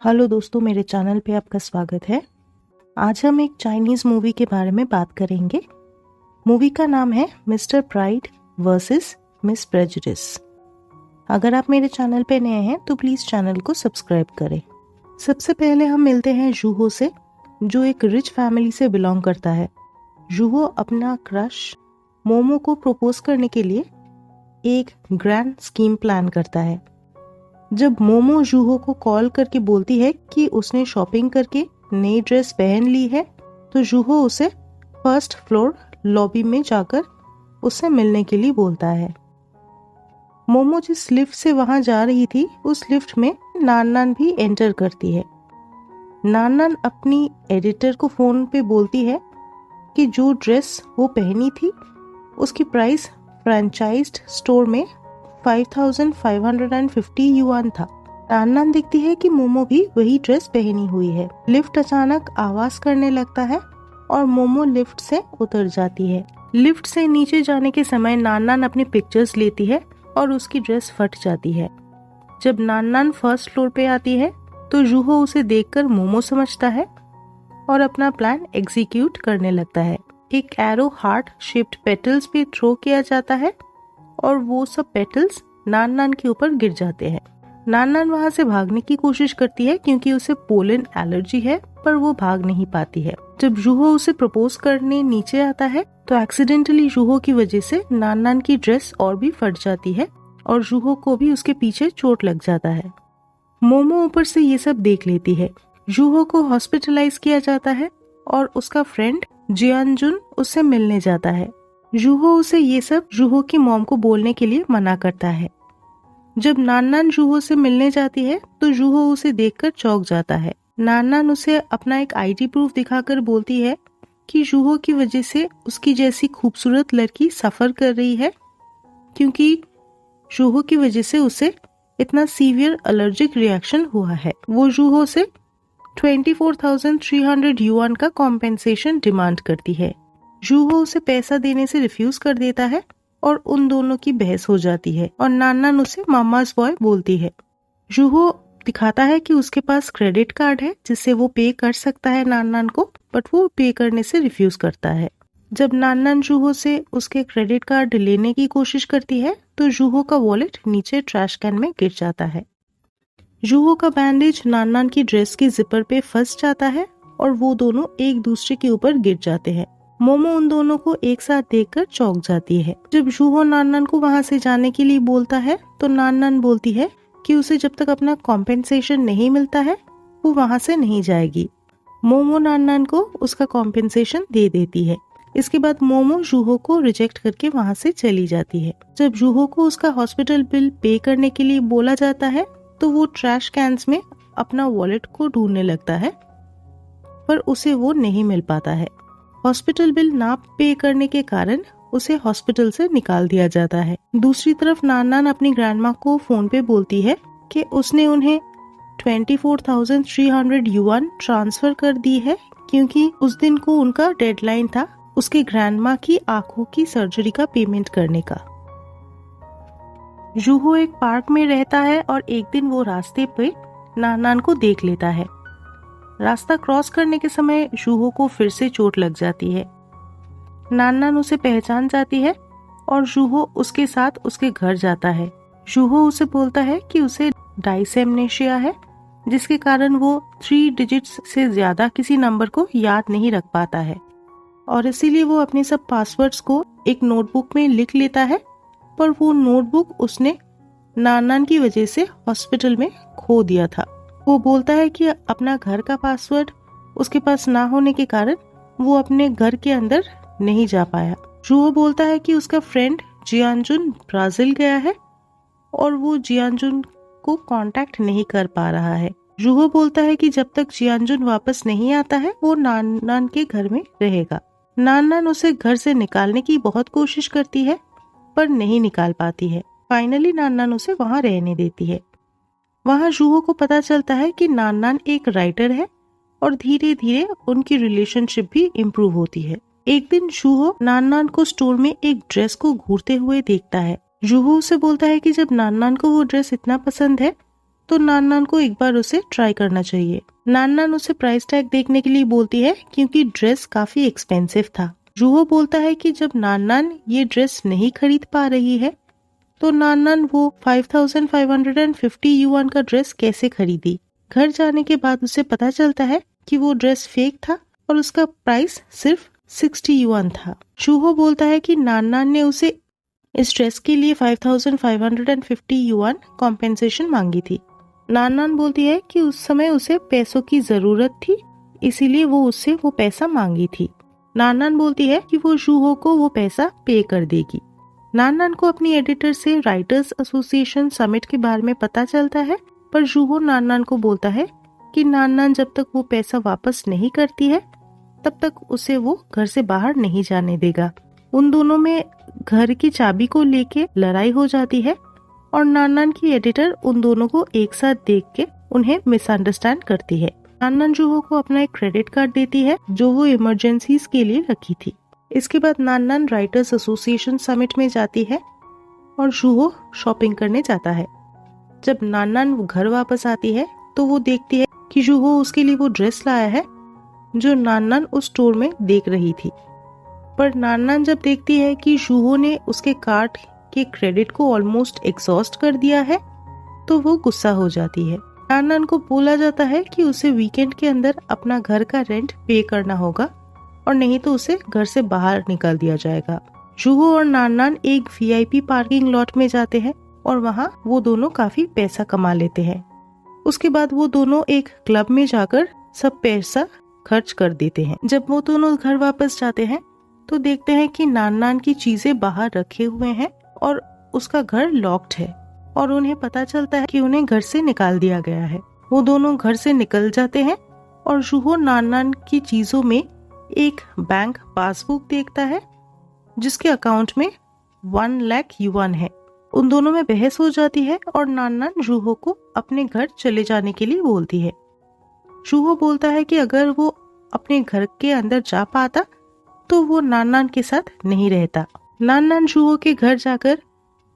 Hello दोस्तों, मेरे channel पे आपका स्वागत है। आज हम एक चाइनीज़ मूवी के बारे में बात करेंगे। मूवी का नाम है mister pride versus miss prejudice. अगर आप मेरे चैनल पे नए हैं तो प्लीज़ चैनल को सब्सक्राइब करें। सबसे पहले हम मिलते हैं जूहो से, जो एक रिच फैमिली से बिलोंग करता है। जूहो अपना क्रश मोमो को प्रपोज करने के लिए एक ग्रैंड स्कीम प्लान करता है। जब मोमो जूहो को कॉल करके बोलती है कि उसने शॉपिंग करके नई ड्रेस पहन ली है, तो जूहो उसे फर्स्ट फ्लोर लॉबी में जाकर उससे मिलने के लिए बोलता है। मोमो जिस लिफ्ट से वहां जा रही थी, उस लिफ्ट में नान भी एंटर करती है। नान अपनी एडिटर को फोन पे बोलती है कि जो ड्रेस वो पहनी थी उसकी प्राइस फ्रेंचाइज्ड स्टोर में 5550 युआन था। नान देखती है कि मोमो भी वही ड्रेस पहनी हुई है। लिफ्ट अचानक आवाज करने लगता है और मोमो लिफ्ट से उतर जाती है। लिफ्ट से नीचे जाने के समय नान अपनी पिक्चर्स लेती है और उसकी ड्रेस फट जाती है। जब नान फर्स्ट फ्लोर पे आती है तो जूहो उसे देखकर मोमो समझता है और अपना प्लान एग्जीक्यूट करने लगता है। एक एरो हार्ट शेप्ड पेटल्स पे थ्रो किया जाता है और वो सब पेटल्स नान के ऊपर गिर जाते हैं। नान वहां से भागने की कोशिश करती है क्योंकि उसे पोलन एलर्जी है, पर वो भाग नहीं पाती है। जब जूहो उसे प्रपोज करने नीचे आता है तो एक्सीडेंटली जूहो की वजह से नान की ड्रेस और भी फट जाती है और जूहो को भी उसके पीछे चोट लग जाता है। मोमो ऊपर से ये सब देख लेती है। जूहो को हॉस्पिटलाइज किया जाता है और उसका फ्रेंड जियानजुन उससे मिलने जाता है। जूहो उसे ये सब जूहो की मॉम को बोलने के लिए मना करता है। जब नान जूहो से मिलने जाती है तो जूहो उसे देखकर चौंक जाता है। नान उसे अपना एक आईडी प्रूफ दिखाकर बोलती है कि जूहो की वजह से उसकी जैसी खूबसूरत लड़की सफर कर रही है, क्योंकि जूहो की वजह से उसे इतना सीवियर एलर्जिक रिएक्शन हुआ है। वो जूहो से 24,300 युआन का कॉम्पेंसेशन डिमांड करती है। जूहो उसे पैसा देने से रिफ्यूज कर देता है और उन दोनों की बहस हो जाती है और नान उसे मामाज बॉय बोलती है। जूहो दिखाता है कि उसके पास क्रेडिट कार्ड है जिससे वो पे कर सकता है नान को, बट वो पे करने से रिफ्यूज करता है। जब नान जूहो से उसके क्रेडिट कार्ड लेने की कोशिश करती है तो जूहो का वॉलेट नीचे ट्रैश कैन में गिर जाता है। जूहो का बैंडेज नान की ड्रेस के जिपर पे फंस जाता है और वो दोनों एक दूसरे के ऊपर गिर जाते हैं। मोमो उन दोनों को एक साथ देखकर चौंक जाती है। जब जूहो नान को वहां से जाने के लिए बोलता है तो नान बोलती है कि उसे जब तक अपना कॉम्पेंसेशन नहीं मिलता है वो वहां से नहीं जाएगी। मोमो नान को उसका कॉम्पेंसेशन दे देती है। इसके बाद मोमो जूहो को रिजेक्ट करके वहां से चली जाती है। जब जूहो को उसका हॉस्पिटल बिल पे करने के लिए बोला जाता है तो वो ट्रैश कैंस में अपना वॉलेट को ढूंढने लगता है, पर उसे वो नहीं मिल पाता है। हॉस्पिटल बिल ना पे करने के कारण उसे हॉस्पिटल से निकाल दिया जाता है। दूसरी तरफ नान अपनी ग्रैंडमा को फोन पे बोलती है कि उसने उन्हें 24,300 युआन ट्रांसफर कर दी है, क्योंकि उस दिन को उनका डेडलाइन था उसके ग्रैंडमा की आंखों की सर्जरी का पेमेंट करने का। जूहो एक पार्क में रहता है और एक दिन वो रास्ते पे नान को देख लेता है। रास्ता क्रॉस करने के समय जूहो को फिर से चोट लग जाती है। नान उसे पहचान जाती है और जूहो उसके साथ उसके घर जाता है। जूहो उसे बोलता है कि उसे डाइसेमनेशिया है, जिसके कारण वो 3 डिजिट्स से ज्यादा किसी नंबर को याद नहीं रख पाता है और इसीलिए वो अपने सब पासवर्ड्स को एक नोटबुक में लिख लेता है, पर वो नोटबुक उसने नान की वजह से हॉस्पिटल में खो दिया था। वो बोलता है कि अपना घर का पासवर्ड उसके पास ना होने के कारण वो अपने घर के अंदर नहीं जा पाया। जूहो बोलता है कि उसका फ्रेंड जियानजुन ब्राजील गया है और वो जियानजुन को कांटेक्ट नहीं कर पा रहा है। जूहो बोलता है कि जब तक जियानजुन वापस नहीं आता है वो नान के घर में रहेगा। नान उसे घर से निकालने की बहुत कोशिश करती है पर नहीं निकाल पाती है। फाइनली नान उसे वहां रहने देती है। वहां जूहो को पता चलता है कि नान एक राइटर है और धीरे धीरे उनकी रिलेशनशिप भी इम्प्रूव होती है। एक दिन जूहो नान को स्टोर में एक ड्रेस को घूरते हुए देखता है। जूहो उसे बोलता है कि जब नान को वो ड्रेस इतना पसंद है तो नान को एक बार उसे ट्राई करना चाहिए। नान उसे प्राइस टैग देखने के लिए बोलती है क्योंकि ड्रेस काफी एक्सपेंसिव था। जूहो बोलता है कि जब नान ये ड्रेस नहीं खरीद पा रही है तो नान वो 5550 युआन का ड्रेस कैसे खरीदी। घर जाने के बाद उसे पता चलता है कि वो ड्रेस फेक था और उसका प्राइस सिर्फ 60 युआन था। जूहो बोलता है कि नान ने उसे इस ड्रेस के लिए 5550 युआन कॉम्पेंसेशन मांगी थी। नान बोलती है कि उस समय उसे पैसों की जरूरत थी, इसीलिए वो उससे वो पैसा मांगी थी। नान बोलती है कि वो जूहो को वो पैसा पे कर देगी। नान को अपनी एडिटर से राइटर्स एसोसिएशन समिट के बारे में पता चलता है, पर जूहो नान को बोलता है कि नान जब तक वो पैसा वापस नहीं करती है तब तक उसे वो घर से बाहर नहीं जाने देगा। उन दोनों में घर की चाबी को लेके लड़ाई हो जाती है और नान की एडिटर उन दोनों को एक साथ देख के उन्हें मिसअंडरस्टैंड करती है। नान जूहो को अपना एक क्रेडिट कार्ड देती है जो वो इमरजेंसीज के लिए रखी थी। इसके बाद नान राइटर्स एसोसिएशन समिट में जाती है और जूहो शॉपिंग करने जाता है। जब नान घर वापस आती है तो वो देखती है कि जूहो उसके लिए वो ड्रेस लाया है जो नान उस स्टोर में देख रही थी। पर नान जब देखती है कि जूहो ने उसके कार्ड के क्रेडिट को ऑलमोस्ट एग्जॉस्ट कर दिया है तो वो गुस्सा हो जाती है। नान को बोला जाता है कि उसे वीकेंड के अंदर अपना घर का रेंट पे करना होगा और नहीं तो उसे घर से बाहर निकाल दिया जाएगा। जूहो और नान एक वीआईपी पार्किंग लॉट में जाते हैं और वहाँ वो दोनों काफी पैसा कमा लेते हैं। उसके बाद वो दोनों एक क्लब में जाकर सब पैसा खर्च कर देते हैं। जब वो दोनों घर वापस जाते हैं तो देखते हैं कि नान की चीजें बाहर रखे हुए हैं और उसका घर लॉक्ड है और उन्हें पता चलता है कि उन्हें घर से निकाल दिया गया है। वो दोनों घर से निकल जाते हैं और जूहो नान की चीजों में एक बैंक पासबुक देखता है जिसके अकाउंट में 1 लाख युआन है। उन दोनों में बहस हो जाती है और नान जूहो को अपने घर चले जाने के लिए बोलती है। जूहो बोलता है कि अगर वो अपने घर के अंदर जा पाता तो वो नान के साथ नहीं रहता। नान जूहो के घर जाकर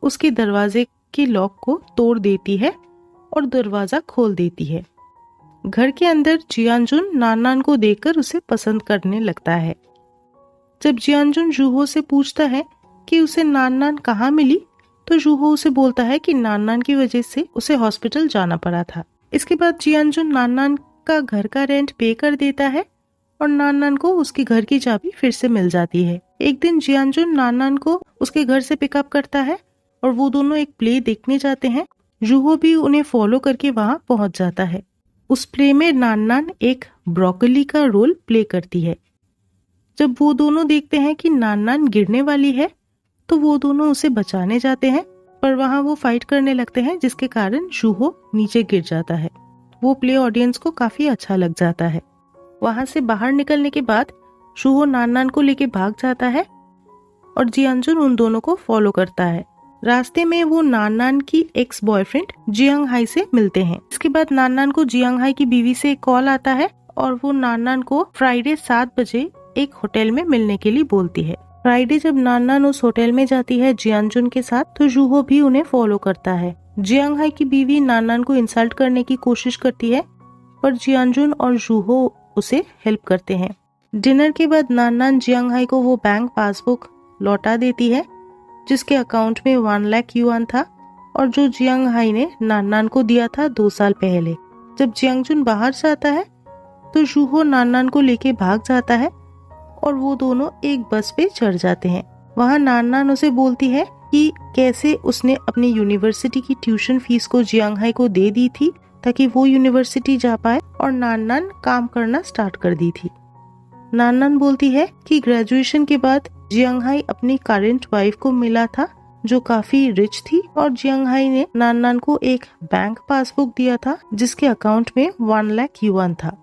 उसके दरवाजे के लॉक को तोड़ देती है और दरवाजा खोल देती है। घर के अंदर जियानजुन नान को देखकर उसे पसंद करने लगता है। जब जियानजुन जूहो से पूछता है कि उसे नान कहाँ मिली तो जूहो उसे बोलता है कि नान की वजह से उसे हॉस्पिटल जाना पड़ा था। इसके बाद जियानजुन नान का घर का रेंट पे कर देता है और नान को उसके घर की चाबी फिर से मिल जाती है। एक दिन जियानजुन नान को उसके घर से पिकअप करता है और वो दोनों एक प्ले देखने जाते हैं। जूहो भी उन्हें फॉलो करके वहाँ पहुँच जाता है। उस प्ले में नान एक ब्रोकली का रोल प्ले करती है। जब वो दोनों देखते हैं कि नान गिरने वाली है तो वो दोनों उसे बचाने जाते हैं, पर वहाँ वो फाइट करने लगते हैं जिसके कारण जूहो नीचे गिर जाता है। वो प्ले ऑडियंस को काफी अच्छा लग जाता है। वहाँ से बाहर निकलने के बाद जूहो नान को लेके भाग जाता है और जियानजुन उन दोनों को फॉलो करता है। रास्ते में वो नान की एक्स बॉयफ्रेंड जियांग हाई से मिलते हैं। इसके बाद नान को जियांग हाई की बीवी से एक कॉल आता है और वो नान को फ्राइडे 7 बजे एक होटल में मिलने के लिए बोलती है। फ्राइडे जब नान उस होटल में जाती है जियानजुन के साथ तो जूहो भी उन्हें फॉलो करता है। जियांग हाई की बीवी नान को इंसल्ट करने की कोशिश करती है पर जियानजुन और जूहो उसे हेल्प करते हैं। डिनर के बाद नान जियांग हाई को वो बैंक पासबुक लौटा देती है जिसके अकाउंट में 1 लाख युआन था और जो जियांग हाई ने नान को दिया था 2 साल पहले। जब जियांगजुन बाहर जाता है तो जूहो नान को लेके भाग जाता है और वो दोनों एक बस पे चढ़ जाते हैं। वहाँ नान उसे बोलती है कि कैसे उसने अपनी यूनिवर्सिटी की ट्यूशन फीस को जियांग हाई को दे दी थी ताकि वो यूनिवर्सिटी जा पाए और नान काम करना स्टार्ट कर दी थी। नान बोलती है कि ग्रेजुएशन के बाद जियांग हाई अपनी करंट वाइफ को मिला था जो काफी रिच थी और जियांग हाई ने नान को एक बैंक पासबुक दिया था जिसके अकाउंट में 1 लाख युआन था।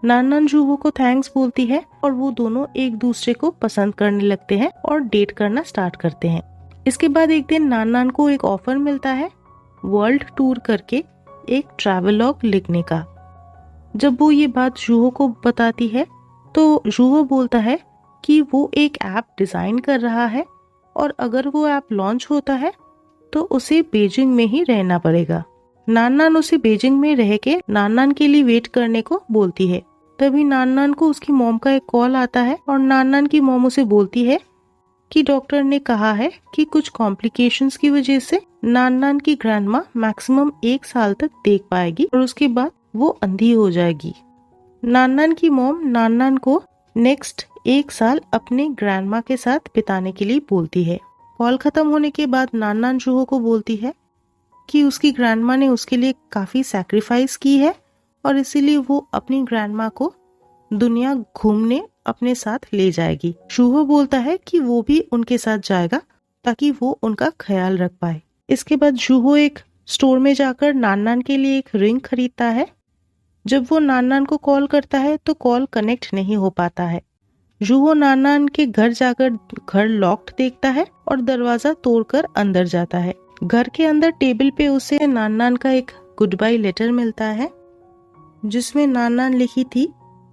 नान जूहो को थैंक्स बोलती है और वो दोनों एक दूसरे को पसंद करने लगते हैं और डेट करना स्टार्ट करते हैं। इसके बाद एक दिन नान को एक ऑफर मिलता है वर्ल्ड टूर करके एक ट्रैवलॉग लिखने का। जब वो ये बात जूहो को बताती है तो जूहो बोलता है कि वो एक ऐप डिजाइन कर रहा है और अगर वो ऐप लॉन्च होता है तो उसे बीजिंग में ही रहना पड़ेगा। नान उसे बीजिंग में रह के नान के लिए वेट करने को बोलती है। तभी नान को उसकी मॉम का एक कॉल आता है और नान की मॉम उसे बोलती है कि डॉक्टर ने कहा है कि कुछ कॉम्प्लिकेशंस की वजह से नान की ग्रैंडमा मैक्सिमम 1 साल तक देख पाएगी और उसके बाद वो अंधी हो जाएगी। नान की मॉम नान को नेक्स्ट 1 साल अपने ग्रैंडमा के साथ बिताने के लिए बोलती है। कॉल खत्म होने के बाद नान जुहो को बोलती है कि उसकी ग्रैंडमा ने उसके लिए काफी सैक्रिफाइस की है और इसीलिए वो अपनी ग्रैंडमा को दुनिया घूमने अपने साथ ले जाएगी। जुहो बोलता है कि वो भी उनके साथ जाएगा ताकि वो उनका ख्याल रख पाए। इसके बाद जुहो एक स्टोर में जाकर नान के लिए एक रिंग खरीदता है। जब वो नान को कॉल करता है तो कॉल कनेक्ट नहीं हो पाता है। जुहो नान के घर जाकर घर लॉक्ड देखता है और दरवाजा तोड़कर अंदर जाता है। घर के अंदर टेबल पे उसे नान का एक गुड बाय लेटर मिलता है जिसमें नान लिखी थी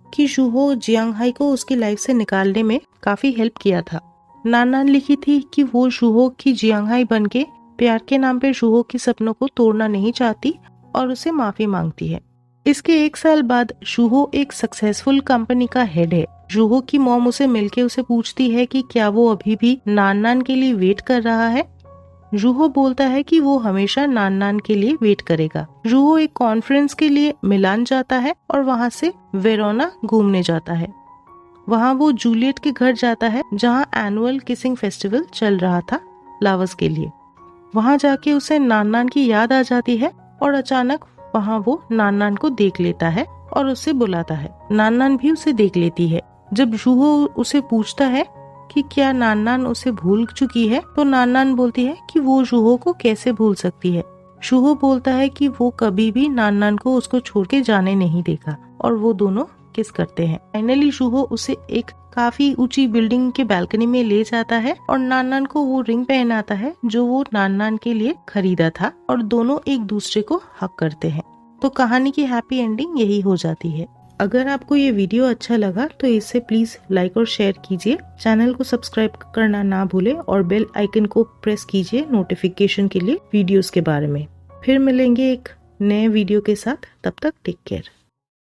कि जुहो जियांगहाई को उसकी लाइफ से निकालने में काफी हेल्प किया था। नान लिखी थी कि वो जुहो की जियांगहाई बनके प्यार के नाम पे जुहो के सपनों को तोड़ना नहीं चाहती और उसे माफी मांगती है। इसके 1 साल बाद जुहो एक सक्सेसफुल कंपनी का हेड है। जुहो की मॉम उसे मिलके उसे पूछती है कि क्या वो अभी भी नान के लिए वेट कर रहा है। जुहो बोलता है कि वो हमेशा नान के लिए वेट करेगा। जुहो एक कॉन्फ्रेंस के लिए मिलान जाता है और वहाँ से वेरोना घूमने जाता है। वहाँ वो जूलियट के घर जाता है जहाँ एनुअल किसिंग फेस्टिवल चल रहा था लवर्स के लिए। वहाँ जाके उसे नान की याद आ जाती है और अचानक वहाँ वो नान को देख लेता है और उसे बुलाता है। नान भी उसे देख लेती है। जब जुहो उसे पूछता है कि क्या नान उसे भूल चुकी है तो नान बोलती है कि वो जुहो को कैसे भूल सकती है। जुहो बोलता है कि वो कभी भी नान को उसको छोड़ के जाने नहीं देगा और वो दोनों किस करते हैं। फाइनली जुहो उसे एक काफी ऊंची बिल्डिंग के बालकनी में ले जाता है और नान को वो रिंग पहनाता है जो वो नान के लिए खरीदा था और दोनों एक दूसरे को हक करते हैं। तो कहानी की हैप्पी एंडिंग यही हो जाती है। अगर आपको ये वीडियो अच्छा लगा तो इसे प्लीज लाइक और शेयर कीजिए। चैनल को सब्सक्राइब करना ना भूलें और बेल आइकन को प्रेस कीजिए नोटिफिकेशन के लिए वीडियोस के बारे में। फिर मिलेंगे एक नए वीडियो के साथ। तब तक टेक केयर।